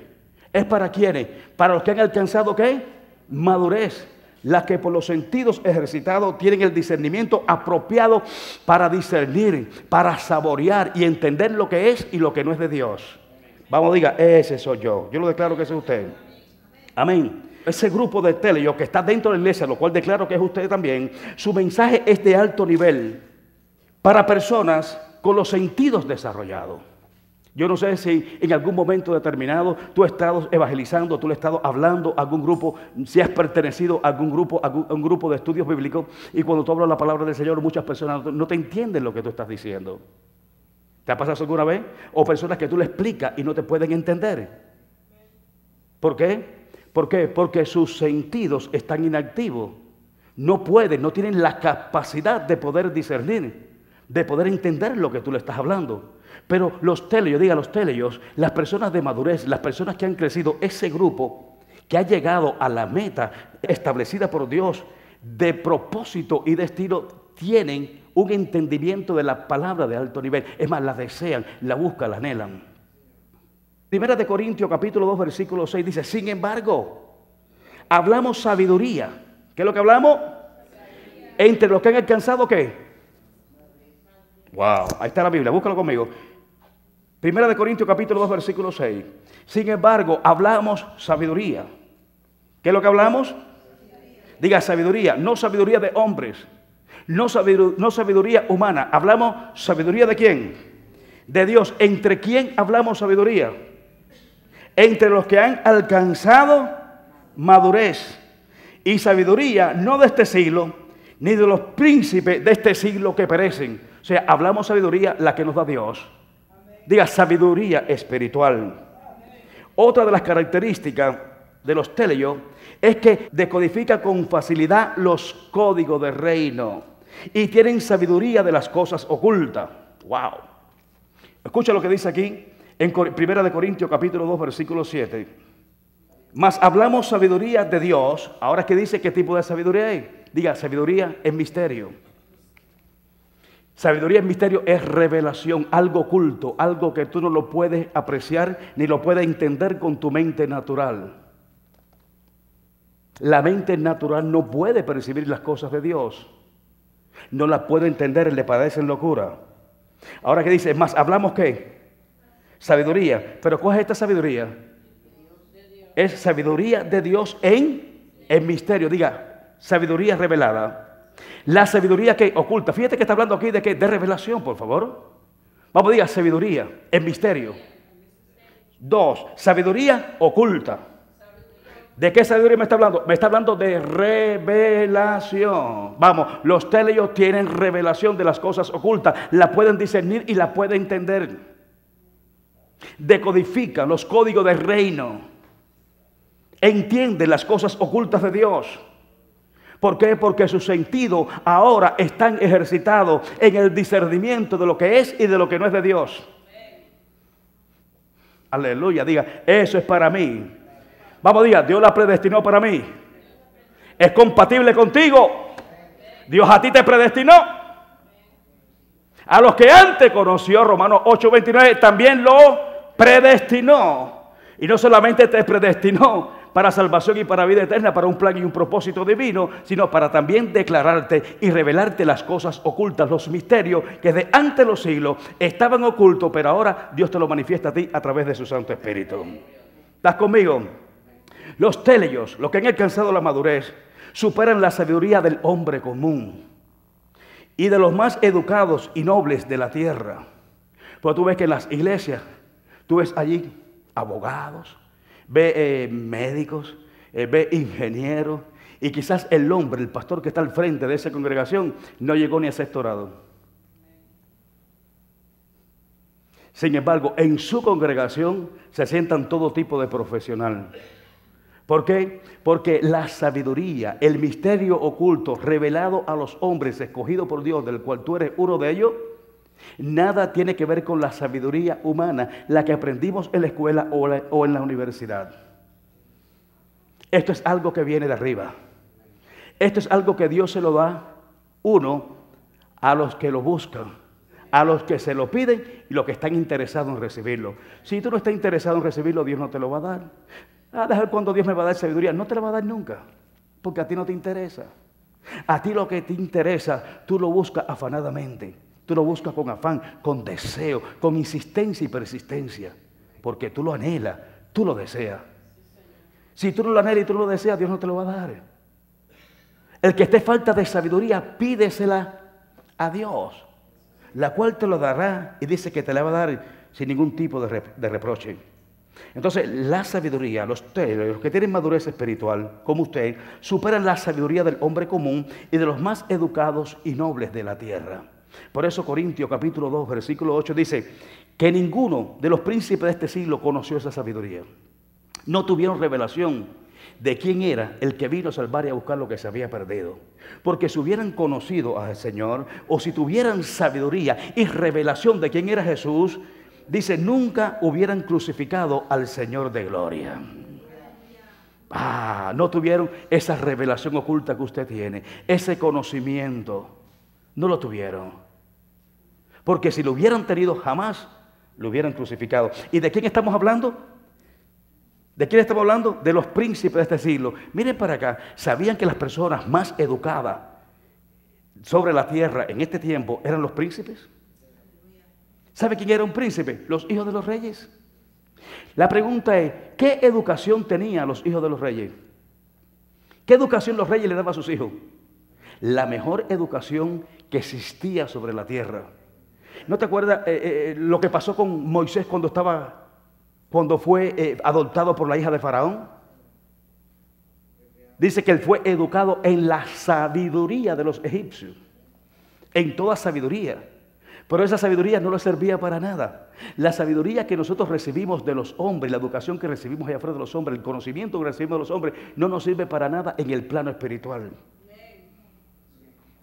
es para quienes, para los que han alcanzado ¿qué? Madurez, las que por los sentidos ejercitados tienen el discernimiento apropiado para discernir, para saborear y entender lo que es y lo que no es de Dios. Vamos, diga, ese soy yo. Yo lo declaro que ese es usted. Amén. Ese grupo de Teleo que está dentro de la iglesia, lo cual declaro que es usted también, su mensaje es de alto nivel para personas con los sentidos desarrollados. Yo no sé si en algún momento determinado tú has estado evangelizando, tú le has estado hablando a algún grupo, si has pertenecido a algún grupo, a un grupo de estudios bíblicos, y cuando tú hablas la palabra del Señor, muchas personas no te entienden lo que tú estás diciendo. ¿Te ha pasado eso alguna vez? O personas que tú le explicas y no te pueden entender. ¿Por qué? ¿Por qué? Porque sus sentidos están inactivos. No pueden, no tienen la capacidad de poder discernir, de poder entender lo que tú le estás hablando. Pero los teleos, diga los teleos, las personas de madurez, las personas que han crecido, ese grupo que ha llegado a la meta establecida por Dios de propósito y destino, tienen un entendimiento de la palabra de alto nivel. Es más, la desean, la buscan, la anhelan. Primera de Corintios capítulo 2 versículo 6 dice, sin embargo, hablamos sabiduría. ¿Qué es lo que hablamos? Entre los que han alcanzado ¿qué? Wow, ahí está la Biblia, búscalo conmigo. Primera de Corintios capítulo 2 versículo 6. Sin embargo, hablamos sabiduría. ¿Qué es lo que hablamos? Diga sabiduría, no sabiduría de hombres, no sabiduría humana. Hablamos sabiduría de quién? De Dios. ¿Entre quién hablamos sabiduría? Entre los que han alcanzado madurez. Y sabiduría no de este siglo, ni de los príncipes de este siglo que perecen. O sea, hablamos sabiduría la que nos da Dios. Diga sabiduría espiritual. Otra de las características de los teleos es que decodifican con facilidad los códigos del reino y tienen sabiduría de las cosas ocultas. Wow. Escucha lo que dice aquí en Primera de Corintios capítulo 2 versículo 7. Mas hablamos sabiduría de Dios. Ahora que dice qué tipo de sabiduría es. Diga sabiduría en misterio. Sabiduría en misterio es revelación, algo oculto, algo que tú no lo puedes apreciar ni lo puedes entender con tu mente natural. La mente natural no puede percibir las cosas de Dios. No las puede entender, le parecen locura. Ahora que dice, más hablamos ¿qué? Sabiduría. Pero ¿cuál es esta sabiduría? Es sabiduría de Dios en misterio. Diga, sabiduría revelada. La sabiduría que oculta. Fíjate que está hablando aquí de ¿qué? De revelación, por favor. Vamos a decir sabiduría en misterio. 2, sabiduría oculta. ¿De qué sabiduría me está hablando? Me está hablando de revelación. Vamos, los teleos tienen revelación de las cosas ocultas. La pueden discernir y la pueden entender. Decodifican los códigos del reino. Entienden las cosas ocultas de Dios. ¿Por qué? Porque sus sentidos ahora están ejercitados en el discernimiento de lo que es y de lo que no es de Dios. Aleluya, diga, eso es para mí. Vamos, diga, Dios la predestinó para mí. Es compatible contigo. Dios a ti te predestinó. A los que antes conoció, Romanos 8:29, también lo predestinó. Y no solamente te predestinó para salvación y para vida eterna, para un plan y un propósito divino, sino para también declararte y revelarte las cosas ocultas, los misterios que de antes de los siglos estaban ocultos, pero ahora Dios te lo manifiesta a ti a través de su Santo Espíritu. ¿Estás conmigo? Los teleos, los que han alcanzado la madurez, superan la sabiduría del hombre común y de los más educados y nobles de la tierra. Pues tú ves que en las iglesias, tú ves allí abogados, ve médicos, ve ingenieros, y quizás el hombre, el pastor que está al frente de esa congregación, no llegó ni a sexto grado. Sin embargo, en su congregación se sientan todo tipo de profesional. ¿Por qué? Porque la sabiduría, el misterio oculto revelado a los hombres, escogido por Dios, del cual tú eres uno de ellos, nada tiene que ver con la sabiduría humana, la que aprendimos en la escuela o en la universidad. Esto es algo que viene de arriba. Esto es algo que Dios se lo da, uno, a los que lo buscan, A los que se lo piden y los que están interesados en recibirlo. Si tú no estás interesado en recibirlo, Dios no te lo va a dar. Dejar cuando Dios me va a dar sabiduría. No te la va a dar nunca, porque a ti no te interesa. A ti lo que te interesa, tú lo buscas afanadamente. Tú lo buscas con afán, con deseo, con insistencia y persistencia. Porque tú lo anhelas, tú lo deseas. Si tú no lo anhelas y tú lo deseas, Dios no te lo va a dar. El que esté falta de sabiduría, pídesela a Dios, la cual te lo dará, y dice que te la va a dar sin ningún tipo de reproche. Entonces, la sabiduría, los que tienen madurez espiritual, como usted, superan la sabiduría del hombre común y de los más educados y nobles de la tierra. Por eso Corintios capítulo 2, versículo 8 dice que ninguno de los príncipes de este siglo conoció esa sabiduría. No tuvieron revelación de quién era el que vino a salvar y a buscar lo que se había perdido. Porque si hubieran conocido al Señor, o si tuvieran sabiduría y revelación de quién era Jesús, dice, nunca hubieran crucificado al Señor de gloria. No tuvieron esa revelación oculta que usted tiene, ese conocimiento. No lo tuvieron. Porque si lo hubieran tenido, jamás lo hubieran crucificado. ¿Y de quién estamos hablando? ¿De quién estamos hablando? De los príncipes de este siglo. Miren para acá. ¿Sabían que las personas más educadas sobre la tierra en este tiempo eran los príncipes? ¿Sabe quién era un príncipe? Los hijos de los reyes. La pregunta es, ¿qué educación tenían los hijos de los reyes? ¿Qué educación los reyes le daban a sus hijos? La mejor educación que existía sobre la tierra. ¿No te acuerdas lo que pasó con Moisés cuando fue adoptado por la hija de Faraón? Dice que él fue educado en la sabiduría de los egipcios, en toda sabiduría. Pero esa sabiduría no le servía para nada. La sabiduría que nosotros recibimos de los hombres, la educación que recibimos allá afuera de los hombres, el conocimiento que recibimos de los hombres, no nos sirve para nada en el plano espiritual.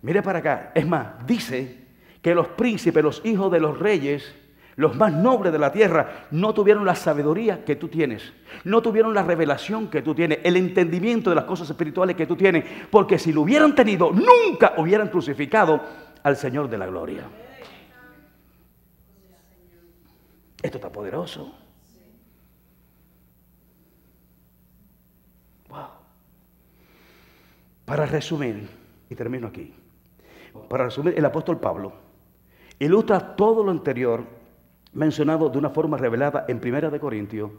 Mire para acá. Es más, dice que los príncipes, los hijos de los reyes, los más nobles de la tierra, no tuvieron la sabiduría que tú tienes. No tuvieron la revelación que tú tienes, el entendimiento de las cosas espirituales que tú tienes. Porque si lo hubieran tenido, nunca hubieran crucificado al Señor de la gloria. Esto está poderoso. Wow. Para resumir, y termino aquí. Para resumir, el apóstol Pablo ilustra todo lo anterior mencionado de una forma revelada en 1 Corintios,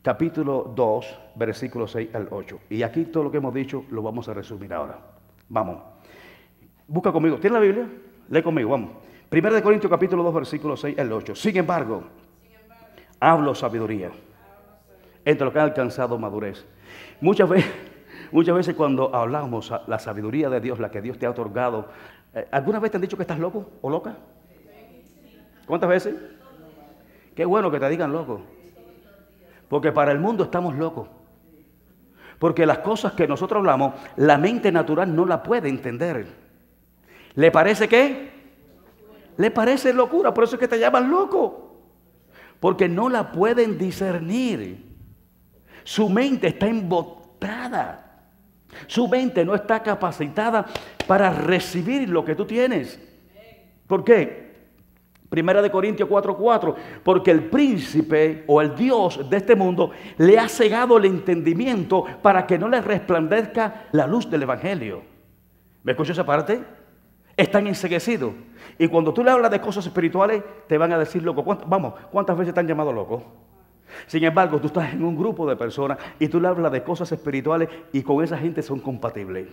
capítulo 2, versículos 6 al 8. Y aquí todo lo que hemos dicho lo vamos a resumir ahora. Vamos. Busca conmigo. ¿Tiene la Biblia? Lee conmigo, vamos. 1 Corintios, capítulo 2, versículos 6 al 8. Sin embargo, hablo sabiduría entre los que han alcanzado madurez. Muchas veces cuando hablamos la sabiduría de Dios, la que Dios te ha otorgado, ¿alguna vez te han dicho que estás loco o loca? ¿Cuántas veces? Qué bueno que te digan loco. Porque para el mundo estamos locos. Porque las cosas que nosotros hablamos, la mente natural no la puede entender. ¿Le parece qué? Le parece locura, por eso es que te llaman loco. Porque no la pueden discernir. Su mente está embotada. Su mente no está capacitada para recibir lo que tú tienes. ¿Por qué? 1 Corintios 4:4, porque el príncipe o el Dios de este mundo le ha cegado el entendimiento para que no le resplandezca la luz del evangelio. ¿Me escuchó esa parte? Están enceguecidos. Y cuando tú le hablas de cosas espirituales, te van a decir loco. ¿Cuántas veces te han llamado loco? Sin embargo, tú estás en un grupo de personas y tú le hablas de cosas espirituales y con esa gente son compatibles.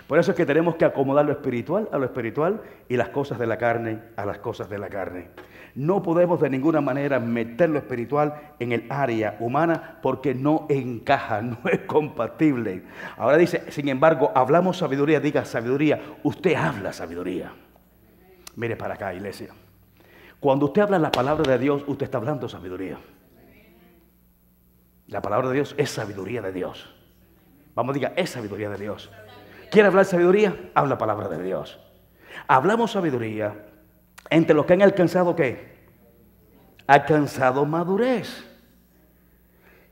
Por eso es que tenemos que acomodar lo espiritual a lo espiritual y las cosas de la carne a las cosas de la carne. No podemos de ninguna manera meter lo espiritual en el área humana porque no encaja, no es compatible. Ahora dice, sin embargo, hablamos sabiduría, diga sabiduría, usted habla sabiduría. Mire para acá, iglesia. Cuando usted habla la palabra de Dios, usted está hablando sabiduría. La palabra de Dios es sabiduría de Dios. Vamos, diga, es sabiduría de Dios. ¿Quiere hablar sabiduría? Habla palabra de Dios. Hablamos sabiduría entre los que han alcanzado ¿qué? Alcanzado madurez.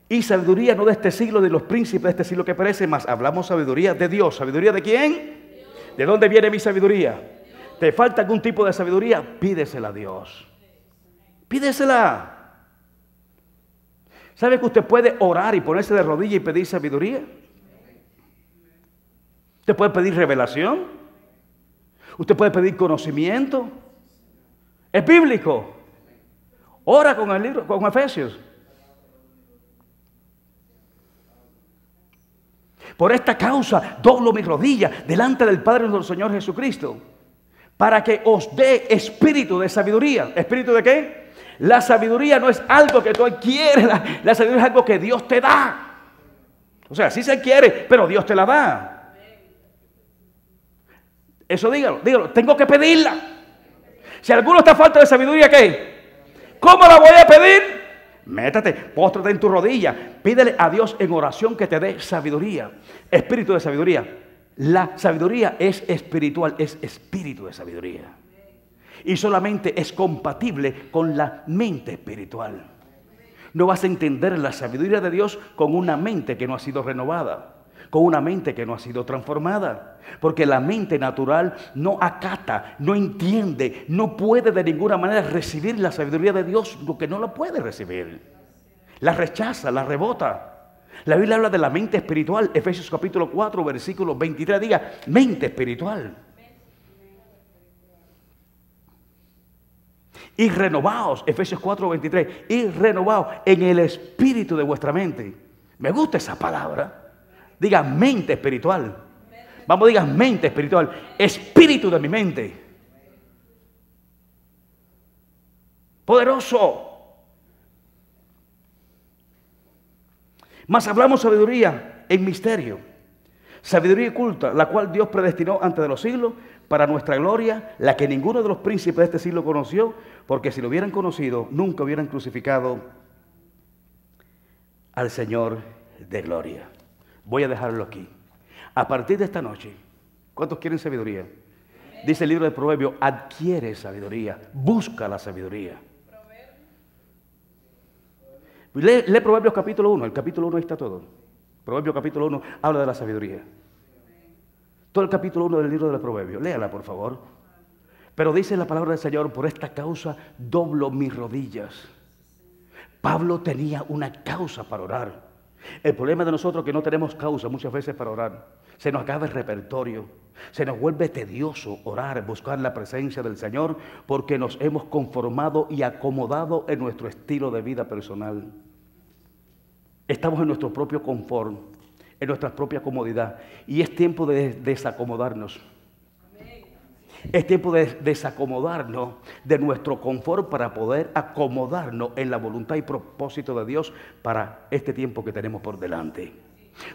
Y sabiduría no de este siglo, de los príncipes de este siglo que perece, más hablamos sabiduría de Dios. ¿Sabiduría de quién? ¿De dónde viene mi sabiduría? ¿Te falta algún tipo de sabiduría? Pídesela a Dios. Pídesela. ¿Sabe que usted puede orar y ponerse de rodillas y pedir sabiduría? Usted puede pedir revelación. Usted puede pedir conocimiento. Es bíblico. Ora con el libro, con Efesios. Por esta causa doblo mis rodillas delante del Padre de nuestro Señor Jesucristo, para que os dé espíritu de sabiduría. ¿Espíritu de qué? La sabiduría no es algo que tú adquieres, la sabiduría es algo que Dios te da. O sea, sí se adquiere, pero Dios te la da. Eso dígalo, tengo que pedirla. Si alguno está falta de sabiduría, ¿qué? ¿Cómo la voy a pedir? Métate, póstrate en tu rodilla, pídele a Dios en oración que te dé sabiduría, espíritu de sabiduría. La sabiduría es espiritual, es espíritu de sabiduría. Y solamente es compatible con la mente espiritual. No vas a entender la sabiduría de Dios con una mente que no ha sido renovada, con una mente que no ha sido transformada. Porque la mente natural no acata, no entiende, no puede de ninguna manera recibir la sabiduría de Dios, porque no la puede recibir. La rechaza, la rebota. La Biblia habla de la mente espiritual. Efesios capítulo 4, versículo 23, diga, mente espiritual. Y renovaos, Efesios 4, 23, y renovaos en el espíritu de vuestra mente. Me gusta esa palabra. Diga mente espiritual. Vamos, diga mente espiritual. Espíritu de mi mente. Poderoso. Mas hablamos sabiduría en misterio. Sabiduría oculta, la cual Dios predestinó antes de los siglos para nuestra gloria, la que ninguno de los príncipes de este siglo conoció, porque si lo hubieran conocido, nunca hubieran crucificado al Señor de gloria. Voy a dejarlo aquí. A partir de esta noche, ¿cuántos quieren sabiduría? Dice el libro de Proverbios, adquiere sabiduría, busca la sabiduría. Lee Proverbios capítulo 1, el capítulo 1 ahí está todo. Proverbios capítulo 1 habla de la sabiduría. Todo el capítulo 1 del libro de los Proverbios, léala por favor. Pero dice la palabra del Señor, por esta causa doblo mis rodillas. Pablo tenía una causa para orar. El problema de nosotros es que no tenemos causa muchas veces para orar. Se nos acaba el repertorio. Se nos vuelve tedioso orar, buscar la presencia del Señor, porque nos hemos conformado y acomodado en nuestro estilo de vida personal. Estamos en nuestro propio confort, en nuestra propia comodidad. Y es tiempo de desacomodarnos. Es tiempo de desacomodarnos de nuestro confort para poder acomodarnos en la voluntad y propósito de Dios para este tiempo que tenemos por delante.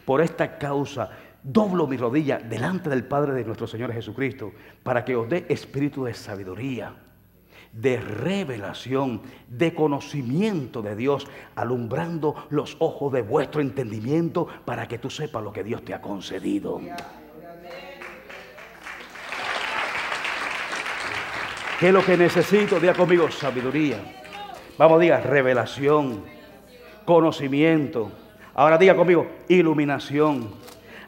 Por esta causa, doblo mi rodilla delante del Padre de nuestro Señor Jesucristo para que os dé espíritu de sabiduría, de revelación, de conocimiento de Dios, alumbrando los ojos de vuestro entendimiento para que tú sepas lo que Dios te ha concedido. ¿Qué es lo que necesito? Diga conmigo, sabiduría. Vamos, diga, revelación, conocimiento. Ahora diga conmigo, iluminación.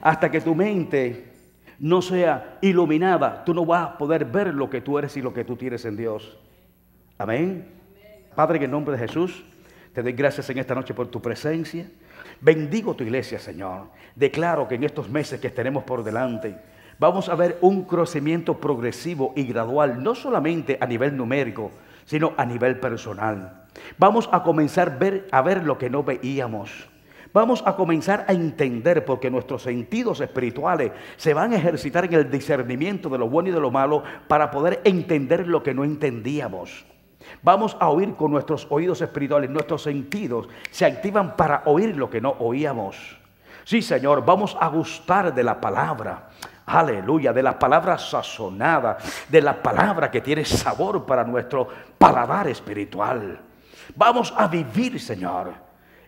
Hasta que tu mente no sea iluminada, tú no vas a poder ver lo que tú eres y lo que tú tienes en Dios. Amén. Padre, en el nombre de Jesús, te doy gracias en esta noche por tu presencia. Bendigo tu iglesia, Señor. Declaro que en estos meses que tenemos por delante, vamos a ver un crecimiento progresivo y gradual, no solamente a nivel numérico, sino a nivel personal. Vamos a comenzar a ver lo que no veíamos. Vamos a comenzar a entender, porque nuestros sentidos espirituales se van a ejercitar en el discernimiento de lo bueno y de lo malo para poder entender lo que no entendíamos. Vamos a oír con nuestros oídos espirituales. Nuestros sentidos se activan para oír lo que no oíamos. Sí, Señor, vamos a gustar de la palabra. Aleluya, de la palabra sazonada, de la palabra que tiene sabor para nuestro paladar espiritual. Vamos a vivir, Señor,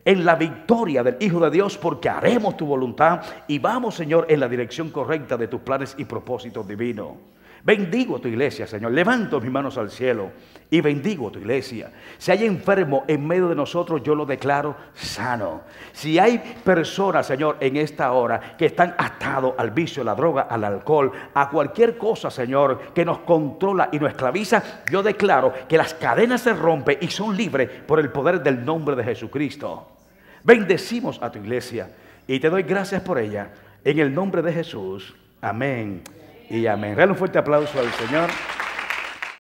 en la victoria del Hijo de Dios, porque haremos tu voluntad y vamos, Señor, en la dirección correcta de tus planes y propósitos divinos. Bendigo tu iglesia, Señor. Levanto mis manos al cielo y bendigo tu iglesia. Si hay enfermo en medio de nosotros, yo lo declaro sano. Si hay personas, Señor, en esta hora que están atados al vicio, a la droga, al alcohol, a cualquier cosa, Señor, que nos controla y nos esclaviza, yo declaro que las cadenas se rompen y son libres por el poder del nombre de Jesucristo. Bendecimos a tu iglesia y te doy gracias por ella. En el nombre de Jesús. Amén y amén. Dale un fuerte aplauso al Señor.